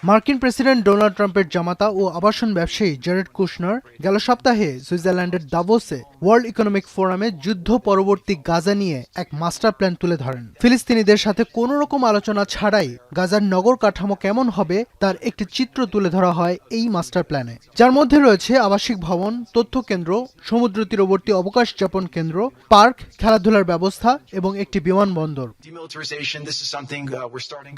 মার্কিন president Donald ট্রাম্পের জামাতা ও আবাসন ব্যবসায়ী জেরেড কুশনার গেল সপ্তাহে সুইজারল্যান্ডের দাভোসে ওয়ার্ল্ড ইকোনমিক ফোরামে যুদ্ধ পরবর্তী গাজা নিয়ে এক মাস্টার প্ল্যান তুলে ধরেন। ফিলিস্তিনিদের সাথে কোনো রকম আলোচনা ছাড়াই গাজার নগর কাঠামো কেমন হবে তার একটি চিত্র তুলে ধরা হয় এই মাস্টার প্ল্যানে, যার মধ্যে রয়েছে আবাসিক ভবন, তথ্য কেন্দ্র, সমুদ্র তীরবর্তী অবকাশ যাপন কেন্দ্র, পার্ক, খেলাধুলার ব্যবস্থা এবং একটি বিমানবন্দর।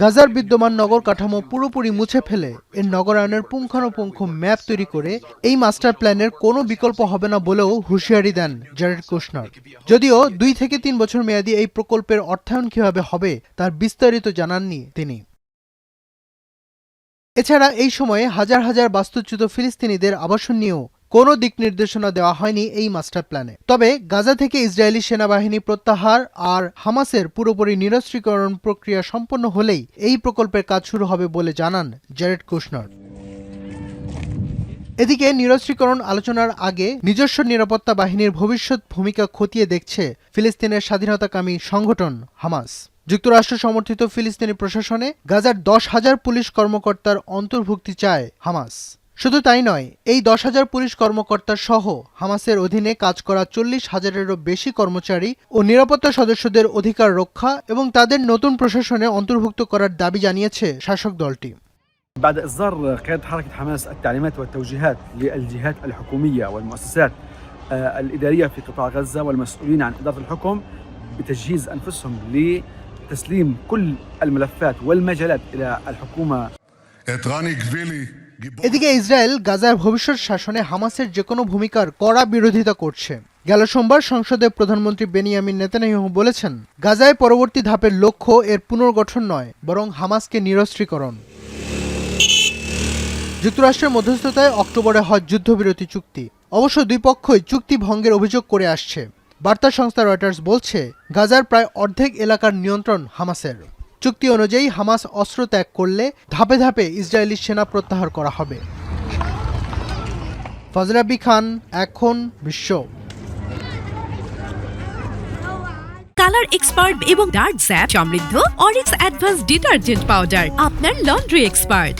গাজার বিদ্যমান নগর কাঠামো পুরোপুরি মুছে ফেলে এর নগরায়নের পুঙ্খানুপুঙ্খ ম্যাপ তৈরি করে এই মাস্টার প্ল্যানের কোনো বিকল্প হবে না বলেও হুঁশিয়ারি দেন জেরেড কুশনার। যদিও 2 থেকে 3 বছর মেয়াদী এই প্রকল্পের অর্থায়ন কিভাবে হবে তার বিস্তারিত জানাননি তিনি। এছাড়া এই সময়ে হাজার হাজার বাস্তুচ্যুত ফিলিস্তিনিদের আবাসন নিয়েও কোনো দিক নির্দেশনা দেওয়া হয়নি এই মাস্টার প্ল্যানে। তবে গাজা থেকে ইসরায়েলি সেনাবাহিনী প্রত্যাহার আর হামাসের পুরোপুরি নিরস্ত্রীকরণ প্রক্রিয়া সম্পন্ন হলেই এই প্রকল্পের কাজ শুরু হবে বলে জানান জেরেড কুশনার। এদিকে নিরস্ত্রীকরণ আলোচনার আগে নিজস্ব নিরাপত্তা বাহিনীর ভবিষ্যৎ ভূমিকা খতিয়ে দেখছে ফিলিস্তিনের স্বাধীনতাকামী সংগঠন হামাস। যুক্তরাষ্ট্র সমর্থিত ফিলিস্তিনি প্রশাসনে গাজার 10,000 পুলিশ কর্মকর্তার অন্তর্ভুক্তি চায় হামাস। শুধু তাই নয়, এই 10,000 পুলিশ কর্মকর্তা সহ হামাসের অধীনে কাজ করা 40,000-এরও বেশি কর্মচারী ও নিরাপত্তা সদস্যদের অধিকার রক্ষা এবং তাদের নতুন প্রশাসনে অন্তর্ভুক্ত করার দাবি জানিয়েছে শাসক দলটি। بعد إصدار قيادة حركة حماس التعليمات والتوجيهات للجهات الحكومية والمؤسسات الإدارية في قطاع غزة والمسؤولين عن إدارة الحكم بتجهيز أنفسهم لتسليم كل الملفات والمجالات إلى الحكومة. এদিকে ইসরায়েল গাজার ভবিষ্যৎ শাসনে হামাসের যে কোনো ভূমিকার কড়া বিরোধিতা করছে। গেল সোমবার সংসদে প্রধানমন্ত্রী বেনিয়ামিন নেতানিয়াহু বলেছেন, গাজায় পরবর্তী ধাপের লক্ষ্য এর পুনর্গঠন নয়, বরং হামাসকে নিরস্ত্রীকরণ। যুক্তরাষ্ট্রের মধ্যস্থতায় অক্টোবরে হয় যুদ্ধবিরতি চুক্তি। অবশ্য দুই পক্ষই চুক্তি ভঙ্গের অভিযোগ করে আসছে। বার্তা সংস্থা রয়টার্স বলছে, গাজার প্রায় অর্ধেক এলাকার নিয়ন্ত্রণ হামাসের। চুক্তি অনুযায়ী হামাস অস্ত্র ত্যাগ করলে ধাপে ধাপে ইসরায়েলি সেনা প্রত্যাহার করা হবে। ফজলে আব্দি খান, এখন বিশ্ব। কালার এক্সপার্ট এবং ডার্ক জ্যাপ সমৃদ্ধ অরিক্স অ্যাডভান্স ডিটারজেন্ট পাউডার আপনার লন্ড্রি এক্সপার্ট।